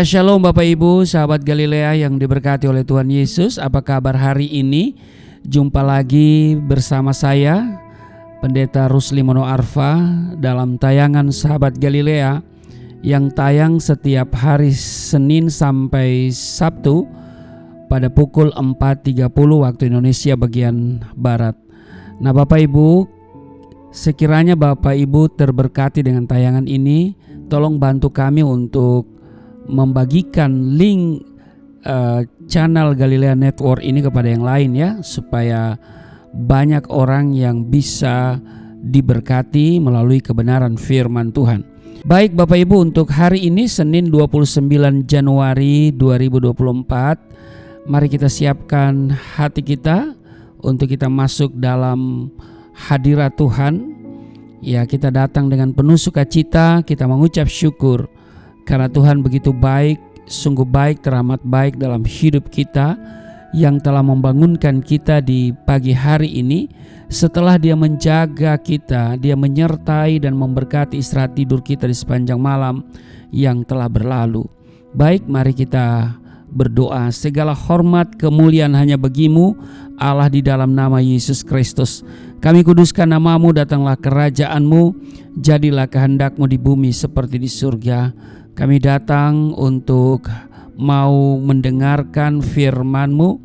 Ya, shalom Bapak Ibu, sahabat Galilea yang diberkati oleh Tuhan Yesus. Apa kabar hari ini? Jumpa lagi bersama saya, Pendeta Rusli Mono Arfa, dalam tayangan Sahabat Galilea yang tayang setiap hari Senin sampai Sabtu pada pukul 4.30 waktu Indonesia bagian Barat. Nah Bapak Ibu, sekiranya Bapak Ibu terberkati dengan tayangan ini, tolong bantu kami untuk membagikan link channel Galilea Network ini kepada yang lain ya, supaya banyak orang yang bisa diberkati melalui kebenaran firman Tuhan. Baik Bapak Ibu, untuk hari ini Senin 29 Januari 2024, mari kita siapkan hati kita untuk kita masuk dalam hadirat Tuhan. Ya, kita datang dengan penuh sukacita, kita mengucap syukur karena Tuhan begitu baik, sungguh baik, teramat baik dalam hidup kita, yang telah membangunkan kita di pagi hari ini. Setelah Dia menjaga kita, Dia menyertai dan memberkati istirahat tidur kita di sepanjang malam yang telah berlalu. Baik, mari kita berdoa. Segala hormat kemuliaan hanya bagi-Mu, Allah, di dalam nama Yesus Kristus. Kami kuduskan nama-Mu, datanglah kerajaan-Mu, jadilah kehendak-Mu di bumi seperti di surga. Kami datang untuk mau mendengarkan firman-Mu.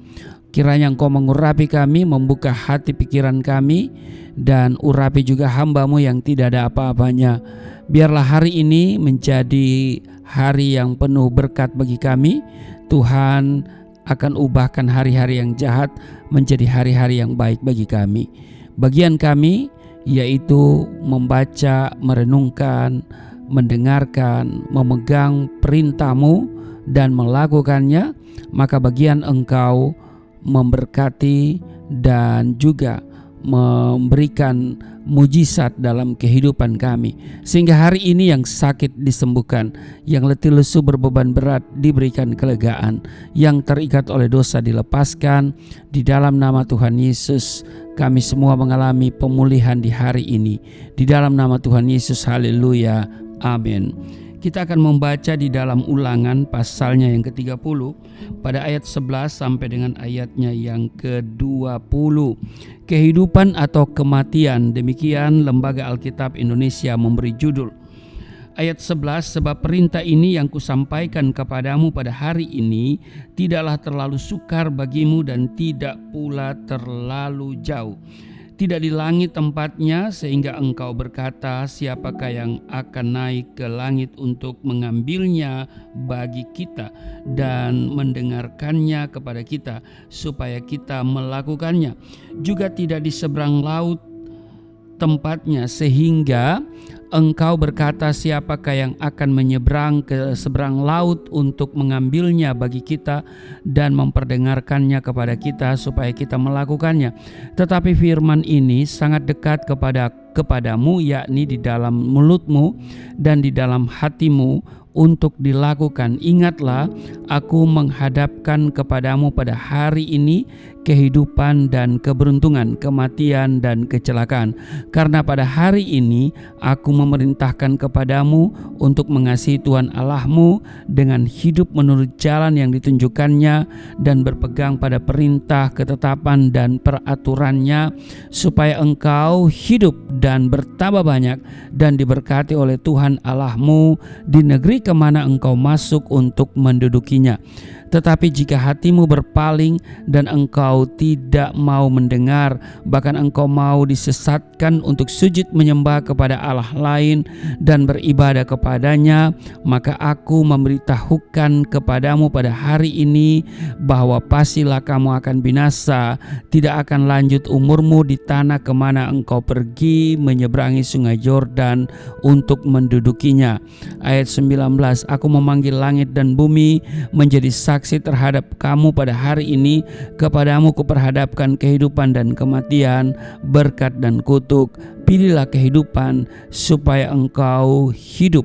Kiranya Engkau mengurapi kami, membuka hati pikiran kami, dan urapi juga hamba-Mu yang tidak ada apa-apanya. Biarlah hari ini menjadi hari yang penuh berkat bagi kami. Tuhan akan ubahkan hari-hari yang jahat menjadi hari-hari yang baik bagi kami. Bagian kami yaitu membaca, merenungkan, mendengarkan, memegang perintah-Mu dan melakukannya, maka bagian Engkau memberkati dan juga memberikan mujizat dalam kehidupan kami, sehingga hari ini yang sakit disembuhkan, yang letih lesu berbeban berat diberikan kelegaan, yang terikat oleh dosa dilepaskan. Di dalam nama Tuhan Yesus kami semua mengalami pemulihan di hari ini. Di dalam nama Tuhan Yesus, haleluya, amin. Kita akan membaca di dalam Ulangan pasalnya yang ke-30 pada ayat 11 sampai dengan ayatnya yang ke-20. Kehidupan atau kematian, demikian Lembaga Alkitab Indonesia memberi judul. Ayat 11, sebab perintah ini yang kusampaikan kepadamu pada hari ini tidaklah terlalu sukar bagimu dan tidak pula terlalu jauh. Tidak di langit tempatnya, sehingga engkau berkata, siapakah yang akan naik ke langit untuk mengambilnya bagi kita dan mendengarkannya kepada kita, supaya kita melakukannya. Juga tidak di seberang laut tempatnya, sehingga engkau berkata, siapakah yang akan menyeberang ke seberang laut untuk mengambilnya bagi kita dan memperdengarkannya kepada kita supaya kita melakukannya. Tetapi firman ini sangat dekat kepadamu, yakni di dalam mulutmu dan di dalam hatimu, untuk dilakukan. Ingatlah, aku menghadapkan kepadamu pada hari ini kehidupan dan keberuntungan, kematian dan kecelakaan. Karena pada hari ini aku memerintahkan kepadamu untuk mengasihi Tuhan Allahmu dengan hidup menurut jalan yang ditunjukkannya dan berpegang pada perintah, ketetapan dan peraturannya, supaya engkau hidup dan bertambah banyak dan diberkati oleh Tuhan Allahmu di negeri kemana engkau masuk untuk mendudukinya. Tetapi jika hatimu berpaling dan engkau tidak mau mendengar, bahkan engkau mau disesatkan untuk sujud menyembah kepada Allah lain dan beribadah kepadanya, maka aku memberitahukan kepadamu pada hari ini bahwa pastilah kamu akan binasa. Tidak akan lanjut umurmu di tanah kemana engkau pergi menyeberangi sungai Yordan untuk mendudukinya. Ayat 19, aku memanggil langit dan bumi menjadi saksi terhadap kamu pada hari ini. Kepadamu kuperhadapkan kehidupan dan kematian, berkat dan kutuk. Pilihlah kehidupan supaya engkau hidup.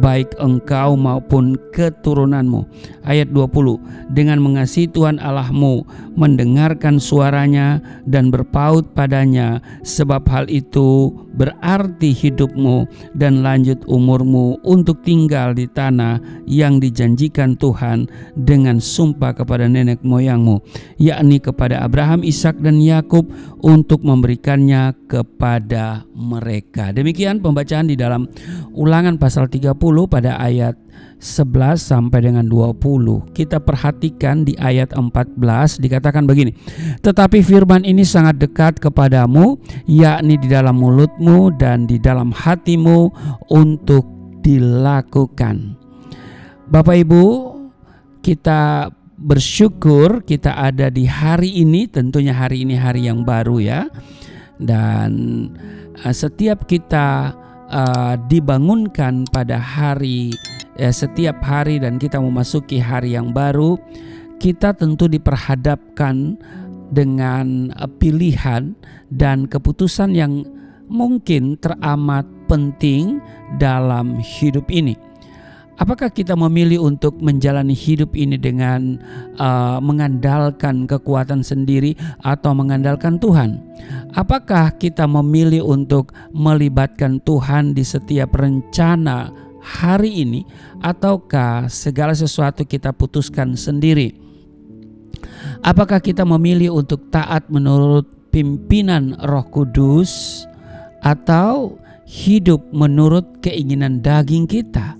baik engkau maupun keturunanmu. Ayat 20, dengan mengasihi Tuhan Allahmu, mendengarkan suaranya dan berpaut padanya, sebab hal itu berarti hidupmu dan lanjut umurmu untuk tinggal di tanah yang dijanjikan Tuhan dengan sumpah kepada nenek moyangmu, yakni kepada Abraham, Ishak dan Yakub, untuk memberikannya kepada mereka. Demikian pembacaan di dalam Ulangan pasal 30 pada ayat 11 sampai dengan 20. Kita perhatikan di ayat 14 dikatakan begini, tetapi firman ini sangat dekat kepadamu, yakni di dalam mulutmu dan di dalam hatimu untuk dilakukan. Bapak Ibu, kita bersyukur kita ada di hari ini, tentunya hari ini hari yang baru ya. Dan setiap kita dibangunkan pada hari setiap hari dan kita memasuki hari yang baru, kita tentu diperhadapkan dengan pilihan dan keputusan yang mungkin teramat penting dalam hidup ini. Apakah kita memilih untuk menjalani hidup ini dengan mengandalkan kekuatan sendiri atau mengandalkan Tuhan? Apakah kita memilih untuk melibatkan Tuhan di setiap rencana hari ini, ataukah segala sesuatu kita putuskan sendiri? Apakah kita memilih untuk taat menurut pimpinan Roh Kudus atau hidup menurut keinginan daging kita?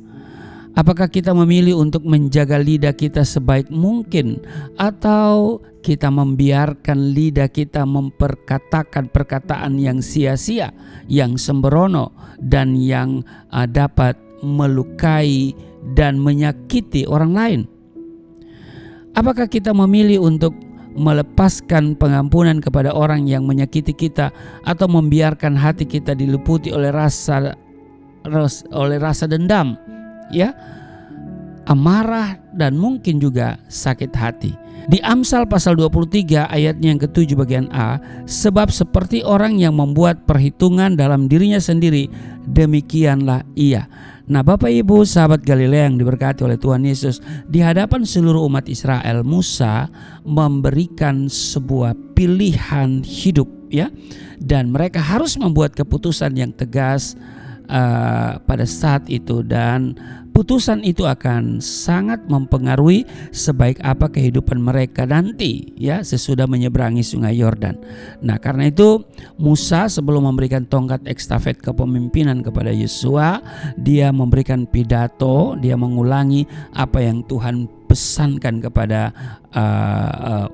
Apakah kita memilih untuk menjaga lidah kita sebaik mungkin, atau kita membiarkan lidah kita memperkatakan perkataan yang sia-sia, yang sembrono, dan yang dapat melukai dan menyakiti orang lain? Apakah kita memilih untuk melepaskan pengampunan kepada orang yang menyakiti kita, atau membiarkan hati kita diliputi oleh rasa dendam, ya, amarah, dan mungkin juga sakit hati? Di Amsal pasal 23 ayatnya yang ke-7 bagian A, sebab seperti orang yang membuat perhitungan dalam dirinya sendiri, demikianlah ia. Nah, Bapak Ibu sahabat Galilea yang diberkati oleh Tuhan Yesus, di hadapan seluruh umat Israel, Musa memberikan sebuah pilihan hidup, ya, dan mereka harus membuat keputusan yang tegas pada saat itu, dan putusan itu akan sangat mempengaruhi sebaik apa kehidupan mereka nanti, ya, sesudah menyeberangi sungai Yordan. Nah, karena itu Musa sebelum memberikan tongkat estafet kepemimpinan kepada Yosua, dia memberikan pidato, dia mengulangi apa yang Tuhan pesankan kepada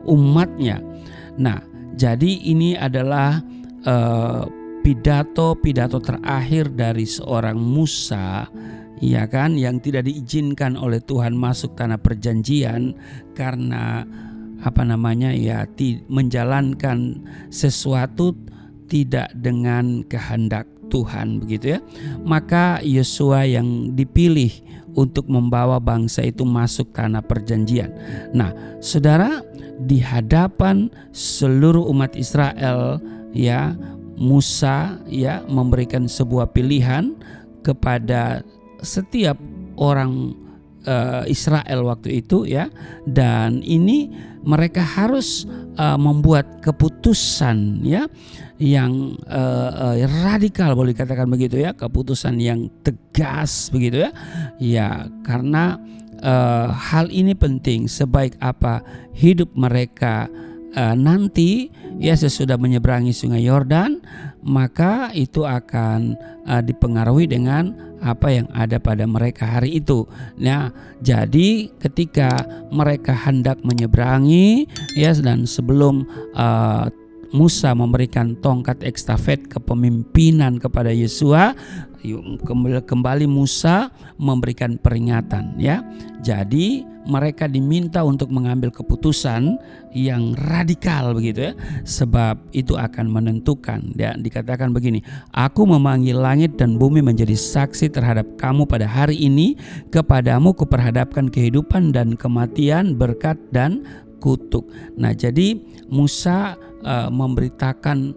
umatnya. Nah, jadi ini adalah pidato terakhir dari seorang Musa, ya kan, yang tidak diizinkan oleh Tuhan masuk tanah perjanjian karena menjalankan sesuatu tidak dengan kehendak Tuhan, begitu ya. Maka Yosua yang dipilih untuk membawa bangsa itu masuk tanah perjanjian. Nah, saudara, di hadapan seluruh umat Israel, ya, Musa, ya, memberikan sebuah pilihan kepada setiap orang Israel waktu itu, ya, dan ini mereka harus membuat keputusan, ya, yang radikal, boleh dikatakan begitu, ya, keputusan yang tegas, begitu ya, ya, karena hal ini penting sebaik apa hidup mereka nanti, ya, sesudah menyeberangi sungai Yordan, maka itu akan dipengaruhi dengan apa yang ada pada mereka hari itu. Nah, jadi ketika mereka hendak menyeberangi, ya, dan sebelum Musa memberikan tongkat estafet kepemimpinan kepada Yosua, kembali Musa memberikan peringatan, ya. Jadi mereka diminta untuk mengambil keputusan yang radikal, begitu ya, sebab itu akan menentukan. Ya, dikatakan begini, aku memanggil langit dan bumi menjadi saksi terhadap kamu pada hari ini, kepadamu kuperhadapkan kehidupan dan kematian, berkat dan kutuk. Nah, jadi Musa memberitakan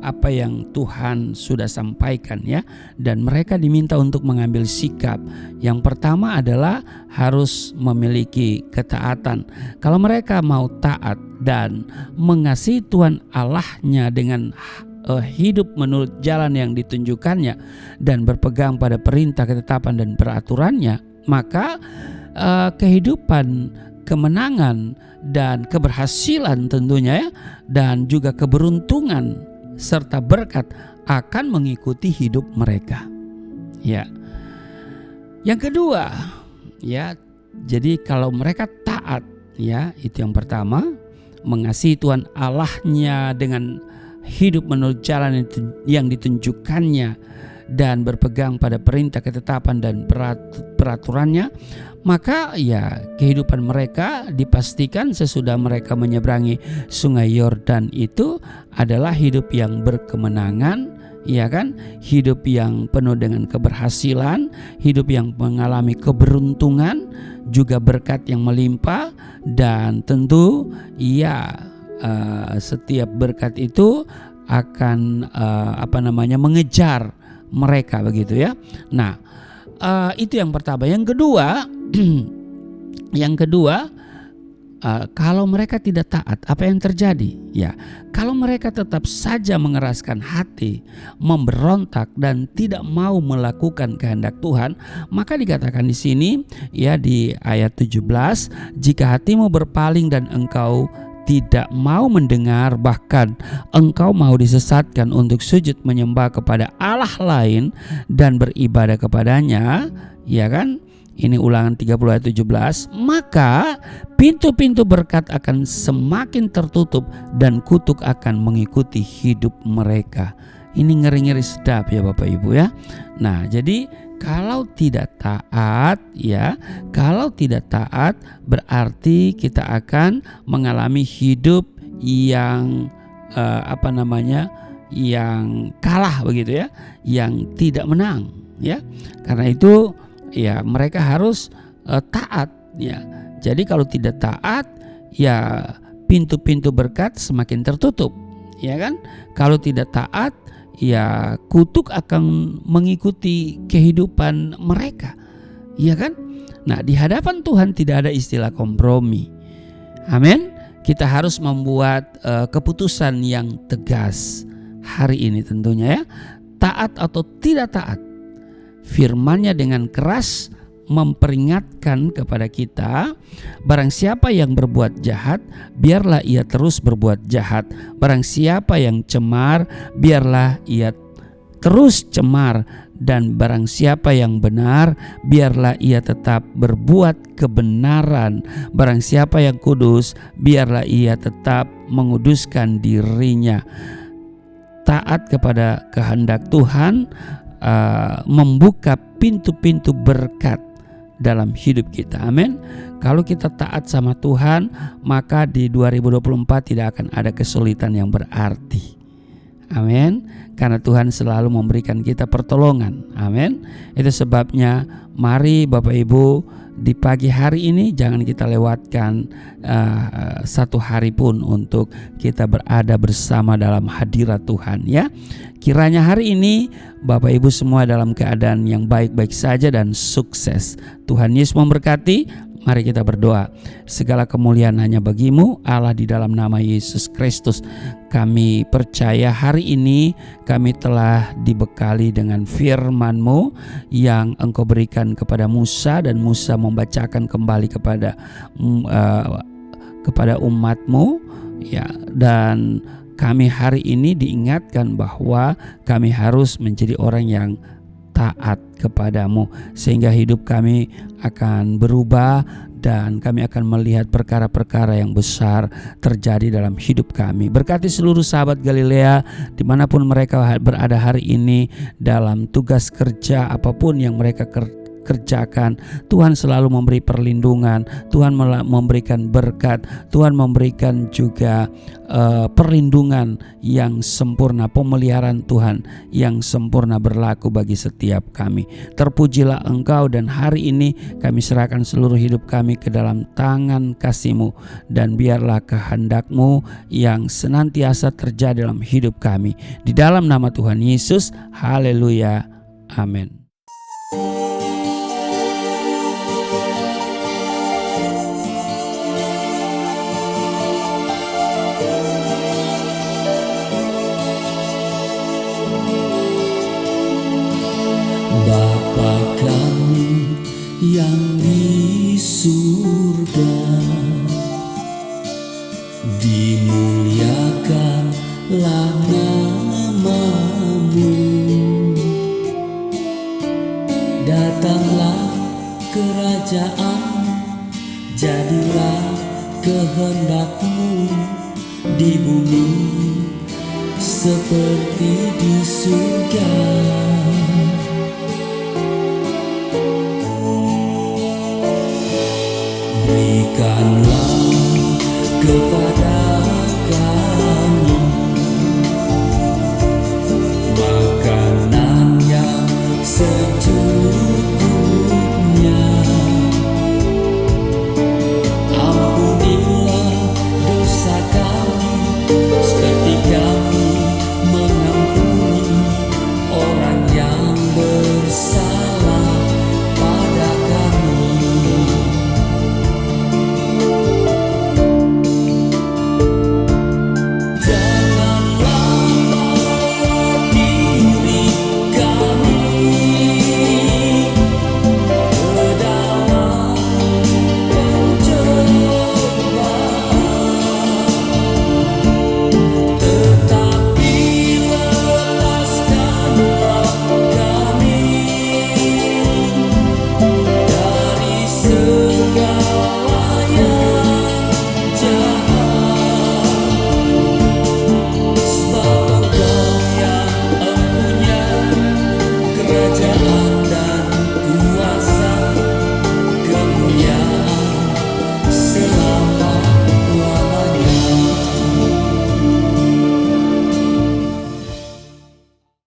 apa yang Tuhan sudah sampaikan ya, dan mereka diminta untuk mengambil sikap. Yang pertama adalah harus memiliki ketaatan. Kalau mereka mau taat dan mengasihi Tuhan Allahnya dengan hidup menurut jalan yang ditunjukkannya dan berpegang pada perintah, ketetapan dan peraturannya, maka kehidupan, kemenangan dan keberhasilan tentunya ya, dan juga keberuntungan serta berkat akan mengikuti hidup mereka. Ya. Yang kedua, ya, jadi kalau mereka taat, ya, itu yang pertama, mengasihi Tuhan Allahnya dengan hidup menurut jalan yang ditunjukkannya dan berpegang pada perintah, ketetapan dan peraturannya, maka ya kehidupan mereka dipastikan sesudah mereka menyeberangi sungai Yordan itu adalah hidup yang berkemenangan, ya kan? Hidup yang penuh dengan keberhasilan, hidup yang mengalami keberuntungan, juga berkat yang melimpah, dan tentu ya setiap berkat itu akan mengejar mereka, begitu ya. Nah, itu yang pertama. Yang kedua, kalau mereka tidak taat, apa yang terjadi? Ya, kalau mereka tetap saja mengeraskan hati, memberontak dan tidak mau melakukan kehendak Tuhan, maka dikatakan di sini ya di ayat 17, jika hatimu berpaling dan engkau tidak mau mendengar, bahkan engkau mau disesatkan untuk sujud menyembah kepada Allah lain dan beribadah kepadanya, ya kan? Ini Ulangan 30 ayat 17. Maka pintu-pintu berkat akan semakin tertutup dan kutuk akan mengikuti hidup mereka. Ini ngeri-ngeri sedap ya Bapak Ibu ya. Nah, jadi kalau tidak taat ya, kalau tidak taat berarti kita akan mengalami hidup yang yang kalah begitu ya, yang tidak menang ya. Karena itu ya mereka harus taat ya. Jadi kalau tidak taat ya pintu-pintu berkat semakin tertutup, ya kan? Kalau tidak taat ya kutuk akan mengikuti kehidupan mereka, ya kan? Nah, di hadapan Tuhan tidak ada istilah kompromi. Amin. Kita harus membuat keputusan yang tegas hari ini tentunya ya. Taat atau tidak taat. Firman-Nya dengan keras memperingatkan kepada kita, barang siapa yang berbuat jahat, biarlah ia terus berbuat jahat. Barang siapa yang cemar, biarlah ia terus cemar. Dan barang siapa yang benar, biarlah ia tetap berbuat kebenaran. Barang siapa yang kudus, biarlah ia tetap menguduskan dirinya. Taat kepada kehendak Tuhan membuka pintu-pintu berkat dalam hidup kita. Amin. Kalau kita taat sama Tuhan, maka di 2024 tidak akan ada kesulitan yang berarti. Amin. Karena Tuhan selalu memberikan kita pertolongan. Amin. Itu sebabnya mari Bapak Ibu, di pagi hari ini jangan kita lewatkan satu hari pun untuk kita berada bersama dalam hadirat Tuhan ya. Kiranya hari ini Bapak Ibu semua dalam keadaan yang baik-baik saja dan sukses. Tuhan Yesus memberkati. Mari kita berdoa. Segala kemuliaan hanya bagimu Allah, di dalam nama Yesus Kristus. Kami percaya hari ini kami telah dibekali dengan firman-Mu yang Engkau berikan kepada Musa, dan Musa membacakan kembali kepada umat-Mu ya. Dan kami hari ini diingatkan bahwa kami harus menjadi orang yang taat kepadamu, sehingga hidup kami akan berubah dan kami akan melihat perkara-perkara yang besar terjadi dalam hidup kami. Berkati seluruh sahabat Galilea dimanapun mereka berada hari ini, dalam tugas kerja apapun yang mereka kerjakan. Tuhan selalu memberi perlindungan, Tuhan memberikan berkat, Tuhan memberikan juga perlindungan yang sempurna, pemeliharaan Tuhan yang sempurna berlaku bagi setiap kami. Terpujilah Engkau, dan hari ini kami serahkan seluruh hidup kami ke dalam tangan kasih-Mu, dan biarlah kehendak-Mu yang senantiasa terjadi dalam hidup kami. Di dalam nama Tuhan Yesus, haleluya, amin. Bapa kami yang di surga, dimuliakanlah nama-Mu. Datanglah kerajaan, jadilah kehendak-Mu di bumi seperti di surga. Berikanlah kepada